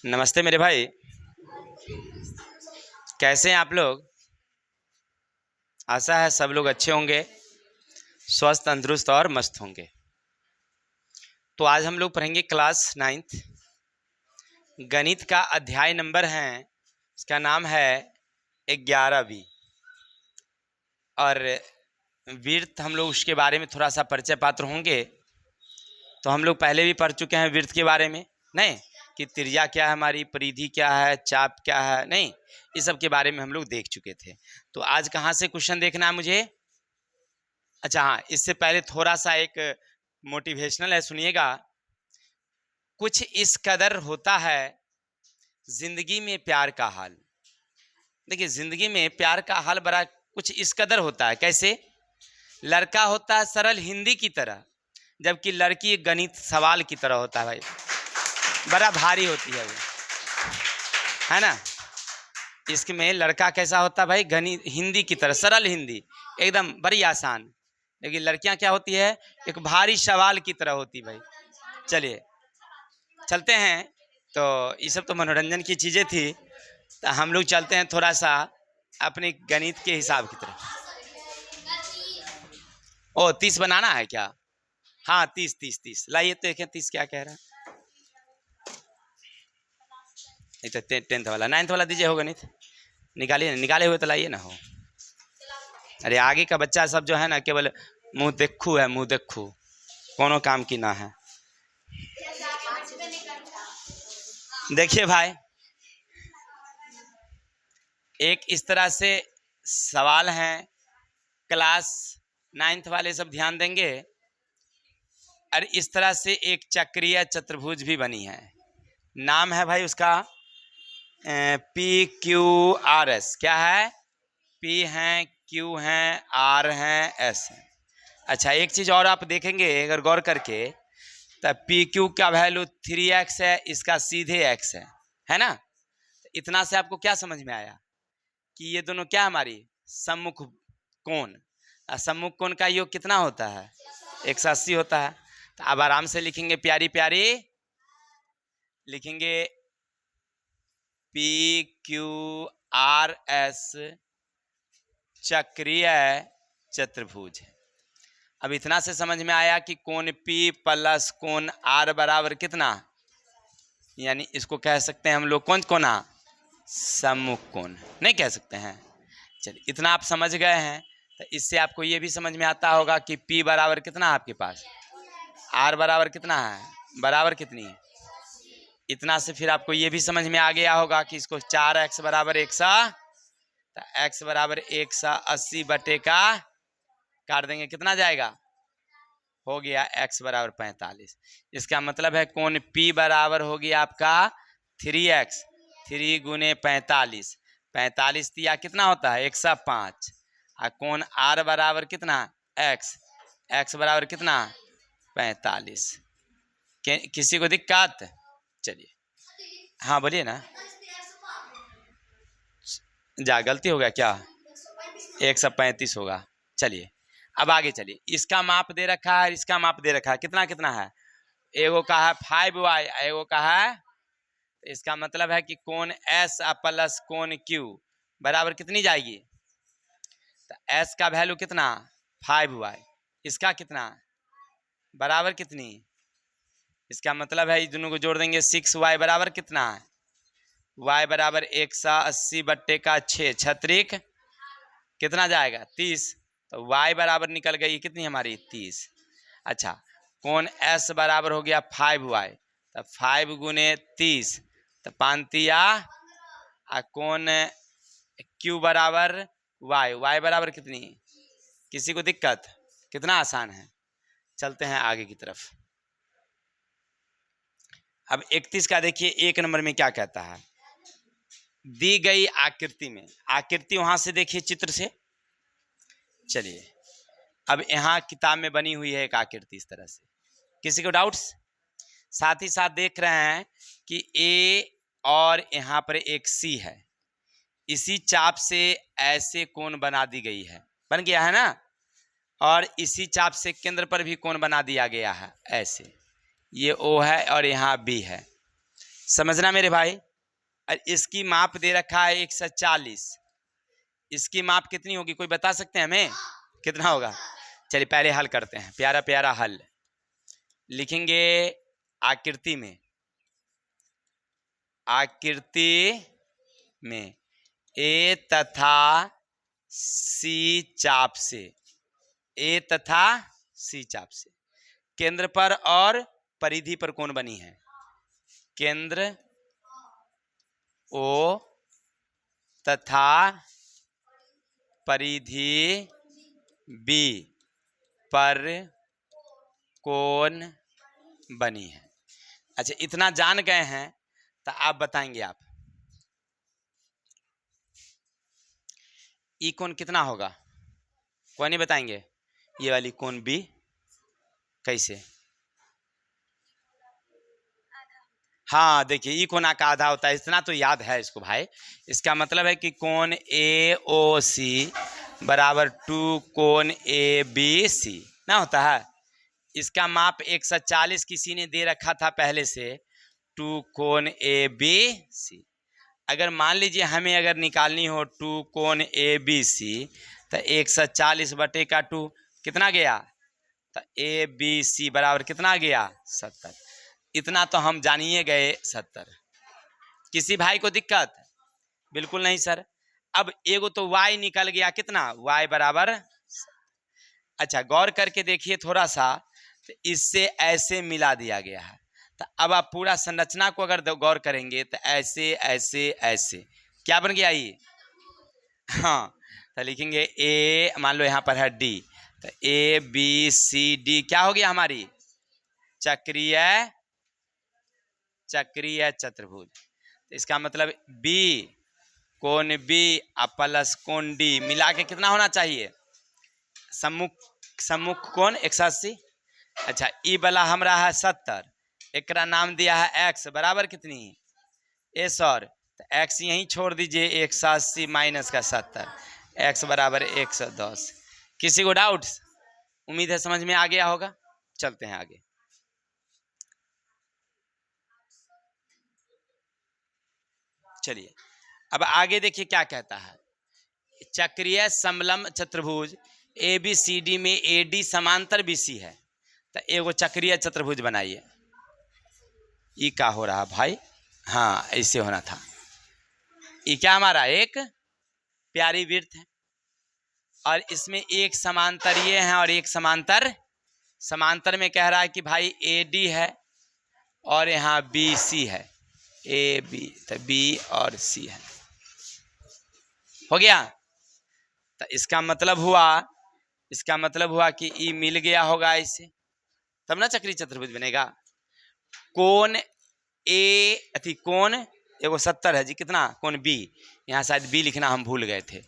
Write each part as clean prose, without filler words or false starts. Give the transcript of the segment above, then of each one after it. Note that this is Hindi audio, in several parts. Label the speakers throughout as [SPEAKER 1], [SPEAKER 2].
[SPEAKER 1] नमस्ते मेरे भाई। कैसे हैं आप लोग? आशा है सब लोग अच्छे होंगे, स्वस्थ तंदुरुस्त और मस्त होंगे। तो आज हम लोग पढ़ेंगे क्लास 9th गणित का अध्याय नंबर है, इसका नाम है 11वीं। और वृत्त हम लोग उसके बारे में थोड़ा सा परिचय पात्र होंगे। तो हम लोग पहले भी पढ़ चुके हैं वृत्त के बारे में, नहीं कि त्रिज्या क्या है, हमारी परिधि क्या है, चाप क्या है, नहीं इस सब के बारे में हम लोग देख चुके थे। तो आज कहाँ से क्वेश्चन देखना है मुझे? अच्छा हाँ, इससे पहले थोड़ा सा एक मोटिवेशनल है, सुनिएगा। कुछ इस कदर होता है जिंदगी में प्यार का हाल। देखिए, जिंदगी में प्यार का हाल बड़ा कुछ इस कदर होता है। कैसे? लड़का होता है सरल हिंदी की तरह, जबकि लड़की गणित सवाल की तरह होता है भाई, बड़ा भारी होती है वो, है ना। इसमें लड़का कैसा होता है भाई? गणित हिंदी की तरह, सरल हिंदी एकदम बड़ी आसान। लेकिन लड़कियां क्या होती है? एक भारी सवाल की तरह होती भाई। चलिए चलते हैं। तो ये सब तो मनोरंजन की चीज़ें थी, तो हम लोग चलते हैं थोड़ा सा अपने गणित के हिसाब की तरफ। ओ 30 बनाना है क्या? हाँ 30 लाइए तो देखें 30 क्या कह रहा है। नहीं तो 10th वाला 9th वाला दीजिए, हो गणित निकालिए, निकाले हुए तो लाइए ना हो। अरे आगे का बच्चा सब जो है ना, केवल मुंह देखू है, मुंह देखू, कोनो काम की ना है। देखिए भाई, एक इस तरह से सवाल है, क्लास 9th वाले सब ध्यान देंगे। और इस तरह से एक चक्रीय चतुर्भुज भी बनी है, नाम है भाई उसका PQRS। क्या है? P है, Q है, R है, S है। अच्छा एक चीज और आप देखेंगे अगर गौर करके, तो PQ का वैल्यू 3x है, इसका सीधे x है ना। तो इतना से आपको क्या समझ में आया कि ये दोनों क्या हमारी सम्मुख कोण। सम्मुख कोण का योग कितना होता है? 180 होता है। तो अब आराम से लिखेंगे, प्यारी प्यारी लिखेंगे PQRS चक्रीय चतुर्भुज है। अब इतना से समझ में आया कि कोण P प्लस कोण R बराबर कितना, यानी इसको कह सकते हैं हम लोग कौन कोना? सम्मुख कोण। नहीं कह सकते हैं? चलिए इतना आप समझ गए हैं, तो इससे आपको ये भी समझ में आता होगा कि P बराबर कितना है आपके पास, R बराबर कितना है, बराबर कितनी। इतना से फिर आपको ये भी समझ में आ गया होगा कि इसको 4x बराबर 100, तो x बराबर 180 बटे का काट देंगे, कितना जाएगा? हो गया x बराबर 45। इसका मतलब है कोण P बराबर हो गया आपका 3x, 3 गुने 45, 45 दिया कितना होता है? 105। और कोण R बराबर कितना? x, x बराबर कितना? 45। किसी को दिक्कत? चलिए हाँ बोलिए ना। जा गलती हो गया क्या? 135 होगा। चलिए अब आगे चलिए, इसका माप दे रखा है, इसका माप दे रखा है, कितना कितना है? एगो का है 5y, एगो का है, तो इसका मतलब है कि कोण S प्लस कोण Q बराबर कितनी जाएगी? तो S का वैल्यू कितना? 5y, इसका कितना बराबर कितनी? इसका मतलब है इस दोनों को जोड़ देंगे, 6y बराबर कितना है? y बराबर 180 बट्टे का 6, छत्रिक कितना जाएगा? 30। तो y बराबर निकल गई कितनी हमारी? 30। अच्छा कोण S बराबर हो गया 5y, तो 5 गुने 30, तो 5 कोण Q बराबर y बराबर कितनी? किसी को दिक्कत? कितना आसान है। चलते हैं आगे की तरफ। अब 31 का देखिए, 1 नंबर में क्या कहता है? दी गई आकृति में, आकृति वहां से देखिए चित्र से। चलिए अब यहाँ किताब में बनी हुई है एक आकृति इस तरह से, किसी को डाउट्स? साथ ही साथ देख रहे हैं कि ए और यहाँ पर एक सी है, इसी चाप से ऐसे कोण बना दी गई है, बन गया है ना। और इसी चाप से केंद्र पर भी कोण बना दिया गया है ऐसे, ये ओ है और यहाँ बी है। समझना मेरे भाई। और इसकी माप दे रखा है 140, इसकी माप कितनी होगी कोई बता सकते हैं हमें कितना होगा? चलिए पहले हल करते हैं, प्यारा प्यारा हल लिखेंगे। आकृति में, आकृति में ए तथा सी चाप से, ए तथा सी चाप से केंद्र पर और परिधि पर कोण बनी है। केंद्र ओ तथा परिधि बी पर कोण बनी है। अच्छा इतना जान गए हैं तो आप बताएंगे, आप ई कोण कितना होगा? कोई नहीं बताएंगे? ये वाली कोण बी कैसे? हाँ देखिए ई कोना का आधा होता है, इतना तो याद है इसको भाई। इसका मतलब है कि कोण ए ओ सी बराबर 2 कोण ए बी सी ना होता है। इसका माप 140 किसी ने दे रखा था पहले से, 2 कोण ए बी सी। अगर मान लीजिए हमें अगर निकालनी हो 2 कोण ए बी सी तो 140 बटे का 2 कितना गया? तो ए बी सी बराबर कितना गया? 70। इतना तो हम जानिए गए 70। किसी भाई को दिक्कत? बिल्कुल नहीं सर। अब एगो तो y निकल गया कितना? y बराबर। अच्छा गौर करके देखिए थोड़ा सा, तो इससे ऐसे मिला दिया गया है। तो अब आप पूरा संरचना को अगर गौर करेंगे तो ऐसे ऐसे ऐसे क्या बन गया ये? हाँ तो लिखेंगे ए, मान लो यहाँ पर है डी, तो ए बी सी डी क्या हो गया हमारी? चक्रीय, चक्रीय चतुर्भुज। तो इसका मतलब बी कोण बी प्लस कोण डी मिला के कितना होना चाहिए? सम्मुख, सम्मुख कोण 180। अच्छा ई वाला हमारा है 70, एक नाम दिया है x बराबर कितनी? ए सर, तो x यहीं छोड़ दीजिए, 180 माइनस का 70, x बराबर 110। किसी को डाउट? उम्मीद है समझ में आ गया होगा। चलते हैं आगे। चलिए अब आगे देखिए क्या कहता है। चक्रीय समलंब चतुर्भुज ए बी सी डी में ए डी समांतर बी सी है, तो एगो चक्रीय चतुर्भुज बनाइए। ये क्या हो रहा भाई? हाँ ऐसे होना था। ये क्या हमारा एक प्यारी वृत्त है और इसमें एक समांतर ये है और एक समांतर, समांतर में कह रहा है कि भाई ए डी है और यहाँ बी सी है, ए बी तो बी और सी है। हो गया? तो इसका मतलब हुआ, इसका मतलब हुआ कि ई मिल गया होगा इसे, तब ना चक्रीय चतुर्भुज बनेगा। कोण ए अथी कोण एगो 70 है जी, कितना? कोण बी, यहाँ शायद बी लिखना हम भूल गए थे।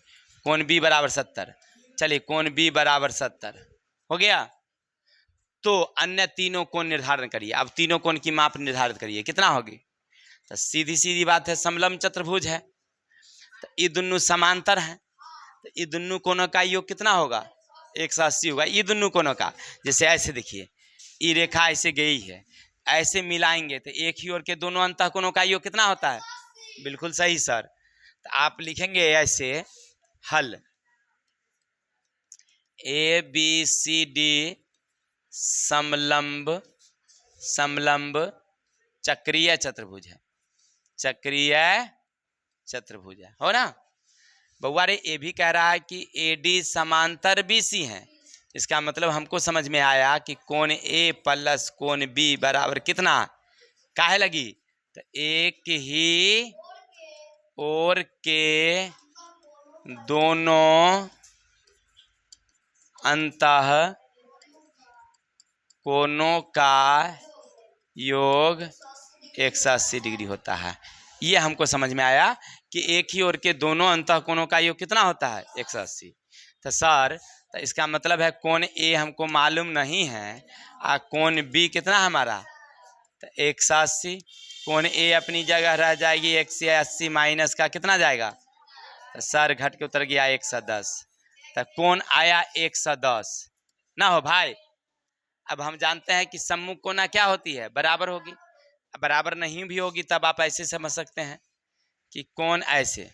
[SPEAKER 1] कोण बी बराबर 70। चलिए कोण बी बराबर 70 हो गया। तो अन्य तीनों कोण निर्धारण करिए। अब तीनों कोण की माप निर्धारित करिए, कितना होगी? तो सीधी सीधी बात है, समलंब चतुर्भुज है तो ये दोनों समांतर हैं, तो ये दोनों कोणों का योग कितना होगा? 180 होगा। ये दोनों कोणों का, जैसे ऐसे देखिए ये रेखा ऐसे गई है, ऐसे मिलाएंगे तो एक ही ओर के दोनों अंतःकोणों का योग कितना होता है? बिल्कुल सही सर। तो आप लिखेंगे ऐसे हल, ए बी सी डी समलंब, समलंब चक्रीय चतुर्भुज है, चक्रीय चतुर्भुज है, हो ना? बउआ रे ये भी कह रहा है कि ए डी समांतर बी सी है। इसका मतलब हमको समझ में आया कि कोण ए प्लस कोण बी बराबर कितना? काहे लगी? तो एक ही ओर के दोनों अंतः कोणों का योग 180 डिग्री होता है। ये हमको समझ में आया कि एक ही ओर के दोनों अंतः कोणों का योग कितना होता है? 180। तो सर तो इसका मतलब है कोण ए हमको मालूम नहीं है और कोण बी कितना हमारा? तो 180। कोण ए अपनी जगह रह जाएगी, 180 माइनस का कितना जाएगा? तो सर घट के उतर गया 110। तो कोण आया 110 ना हो भाई। अब हम जानते हैं कि सम्मुख कोना क्या होती है? बराबर होगी। बराबर नहीं भी होगी तब आप ऐसे समझ सकते हैं कि कोण ऐसे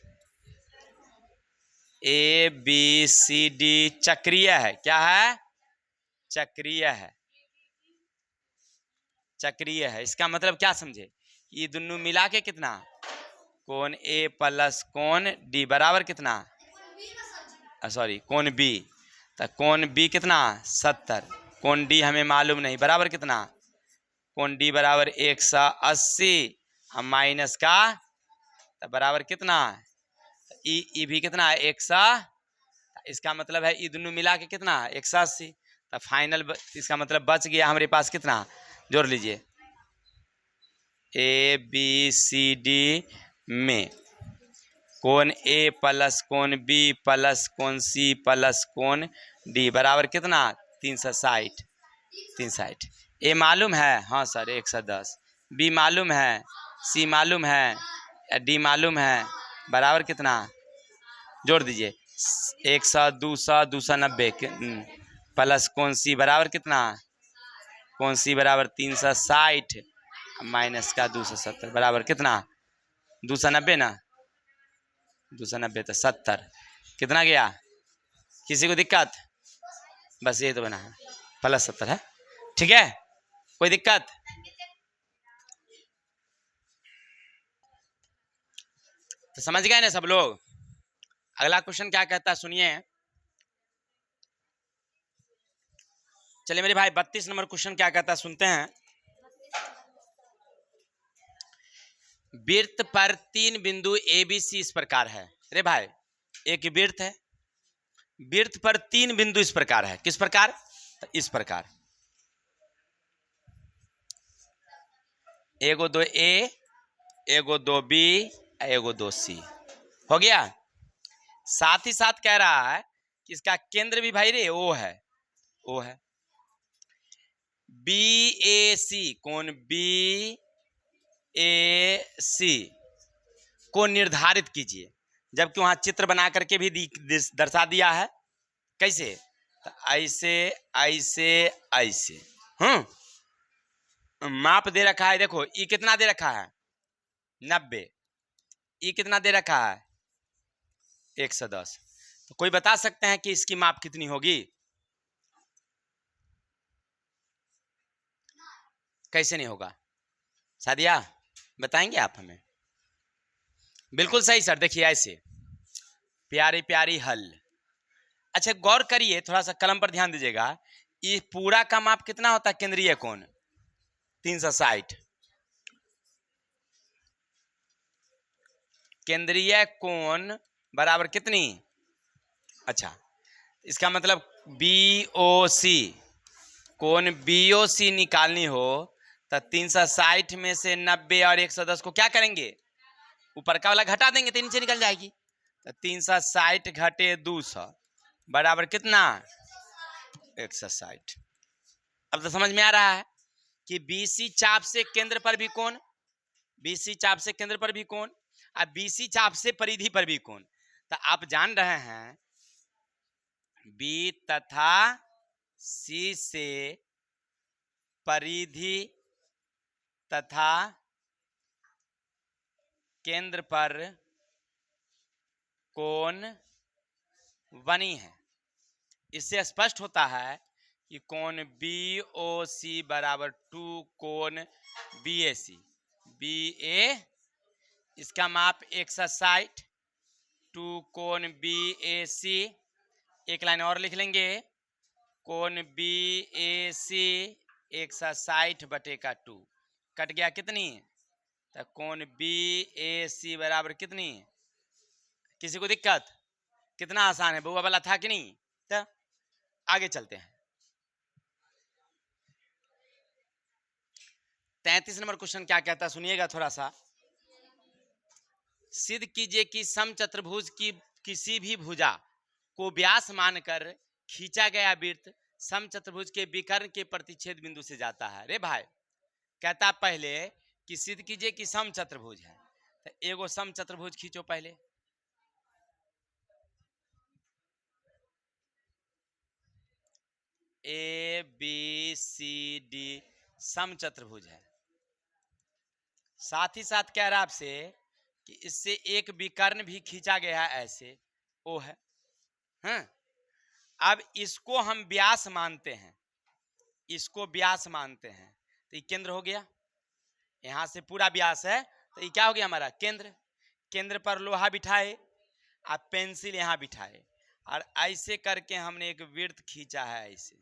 [SPEAKER 1] ए बी सी डी चक्रीय है। क्या है? चक्रीय है। चक्रीय है इसका मतलब क्या समझे? ये दोनों मिला के कितना? कोण ए प्लस कोण डी बराबर कितना? सॉरी कोण बी, तो कोण बी कितना? 70। कोण डी हमें मालूम नहीं, बराबर कितना? कोण डी बराबर 180 माइनस का तो बराबर कितना? ई भी कितना है? 100। इसका मतलब है ई दोनों मिला के कितना? 180। तो फाइनल इसका मतलब बच गया हमारे पास कितना? जोड़ लीजिए, ए बी सी डी में कोण ए प्लस कोण बी प्लस कोण सी प्लस कोण डी बराबर कितना? 360। 360। ए मालूम है? हाँ सर 110। बी मालूम है, सी मालूम है, डी मालूम है, बराबर कितना? जोड़ दीजिए, 100 200 290 प्लस कोण सी बराबर कितना? कोण सी बराबर 360 माइनस का 270 बराबर कितना? 290 ना, 290 तो 70। कितना गया? किसी को दिक्कत? बस ये तो बना है प्लस 70 है, ठीक है, कोई दिक्कत? तो समझ गए ना सब लोग? अगला क्वेश्चन क्या कहता है सुनिए। चलिए मेरे भाई 32 नंबर क्वेश्चन क्या कहता है सुनते हैं। वृत्त पर 3 बिंदु ए बी सी इस प्रकार है। अरे भाई एक वृत्त है, वृत्त पर 3 बिंदु इस प्रकार है। किस प्रकार? इस प्रकार, एगो 2 ए, एगो 2 बी, एगो 2 सी। हो गया। साथ ही साथ कह रहा है कि इसका केंद्र भी भाई रे ओ है, ओ है। बी ए सी, कौन? बी ए सी को निर्धारित कीजिए, जबकि वहां चित्र बना करके भी दर्शा दिया है। कैसे? तो ऐसे ऐसे ऐसे। माप दे रखा है, देखो ई कितना दे रखा है? 90। ई कितना दे रखा है? 110। तो कोई बता सकते हैं कि इसकी माप कितनी होगी? कैसे नहीं होगा? सादिया बताएंगे आप हमें? बिल्कुल सही सर, देखिए ऐसे प्यारी प्यारी हल। अच्छा गौर करिए, थोड़ा सा कलम पर ध्यान दीजिएगा। ये पूरा का माप कितना होता है? केंद्रीय कोण 360। केंद्रीय कोण बराबर कितनी? अच्छा इसका मतलब बी ओ सी, कोण बी ओ सी निकालनी हो तो 360 में से 90 और 110 को क्या करेंगे? ऊपर का वाला घटा देंगे तो नीचे निकल जाएगी। तो 360 घटे 200 बराबर कितना? 160। अब तो समझ में आ रहा है कि बीसी चाप से केंद्र पर भी कोण, बीसी चाप से केंद्र पर भी कोण, और बीसी चाप से परिधि पर भी कोण। तो आप जान रहे हैं बी तथा सी से परिधि तथा केंद्र पर कोण बनी है। इससे स्पष्ट होता है कि कोण बी ओ सी बराबर 2 कोण बी ए सी। बी ए इसका माप 160, 2 कोण बी ए सी। एक लाइन और लिख लेंगे, कोण बी ए सी 160 बटे का 2 कट गया कितनी? तो कोण बी ए सी बराबर कितनी? किसी को दिक्कत? कितना आसान है, बउआ वाला था कि नहीं? तो आगे चलते हैं। 33 नंबर क्वेश्चन क्या कहता है सुनिएगा थोड़ा सा। सिद्ध कीजिए कि समचतुर्भुज की किसी भी भुजा को व्यास मानकर खींचा गया वृत्त समचतुर्भुज के विकर्ण के प्रतिच्छेद बिंदु से जाता है। रे भाई कहता पहले कि सिद्ध कीजिए कि समचतुर्भुज है, तो एगो समचतुर्भुज खींचो पहले। ए बी सी डी समचतुर्भुज है। साथ ही साथ कह रहा आपसे कि इससे एक विकर्ण भी खींचा गया है ऐसे, ओ है। हाँ, अब इसको हम व्यास मानते हैं, इसको व्यास मानते हैं, तो ये केंद्र हो गया। यहां से पूरा व्यास है तो ये क्या हो गया हमारा केंद्र। केंद्र पर लोहा बिठाए, आप पेंसिल यहां बिठाए और ऐसे करके हमने एक वृत्त खींचा है ऐसे।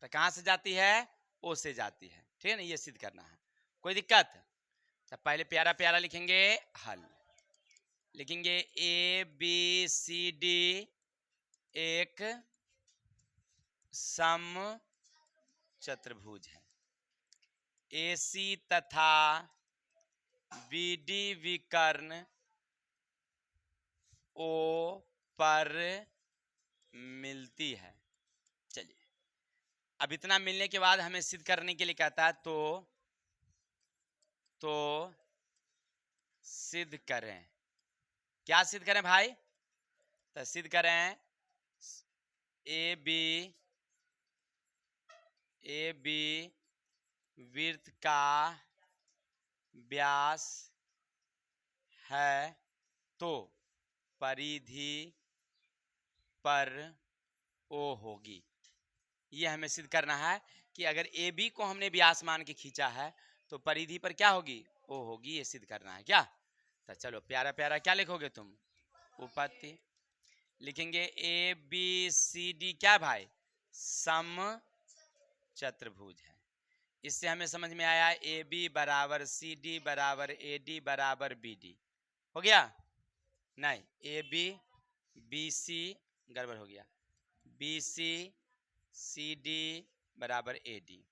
[SPEAKER 1] तो कहां से जाती है, ओ से जाती है, ठीक है ना। ये सिद्ध करना है, कोई दिक्कत। तो पहले प्यारा प्यारा लिखेंगे हल, लिखेंगे ए बी सी डी एक सम चतुर्भुज है, AC तथा BD विकर्ण O पर मिलती है। चलिए, अब इतना मिलने के बाद हमें सिद्ध करने के लिए कहता है तो सिद्ध करें। क्या सिद्ध करें भाई, तो सिद्ध करें ए बी वृत्त का व्यास है तो परिधि पर ओ होगी। ये हमें सिद्ध करना है कि अगर ए बी को हमने व्यास मान के खींचा है तो परिधि पर क्या होगी, ओ होगी। ये सिद्ध करना है क्या। तो चलो प्यारा प्यारा क्या लिखोगे तुम, उपपत्ति लिखेंगे ए बी सी डी क्या भाई, सम चतुर्भुज है। इससे हमें समझ में आया ए बी बराबर सी डी बराबर ए डी बराबर बी डी। हो गया, नहीं ए बी बी सी गड़बड़ हो गया, बी सी सी डी बराबर ए डी।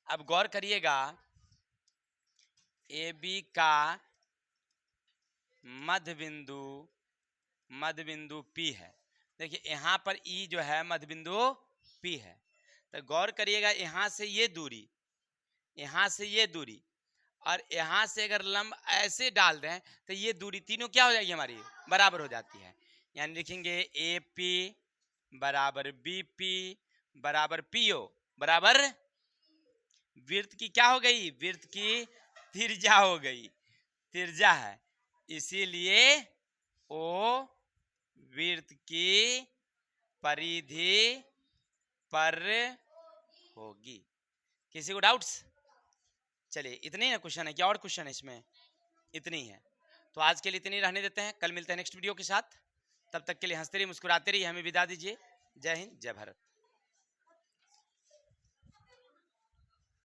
[SPEAKER 1] अब गौर करिएगा, ए बी का मध्य बिंदु P है। देखिए यहाँ पर E जो है मध्य बिंदु P है। तो गौर करिएगा, यहाँ से ये दूरी, यहाँ से ये दूरी और यहाँ से अगर लंब ऐसे डाल दें तो ये दूरी तीनों क्या हो जाएगी हमारी, बराबर हो जाती है। यानी लिखेंगे AP बराबर BP बराबर PO बराबर वृत्त की क्या हो गई, वृत्त की त्रिज्या हो गई, त्रिज्या है, इसीलिए ओ वृत्त की परिधि पर होगी। किसी को डाउट्स? चलिए इतने ही ना क्वेश्चन है, क्या और क्वेश्चन है इसमें, इतनी है। तो आज के लिए इतनी रहने देते हैं, कल मिलते हैं नेक्स्ट वीडियो के साथ। तब तक के लिए हंसते रहिए मुस्कुराते रहिए, हमें विदा दीजिए। जय हिंद जय भारत।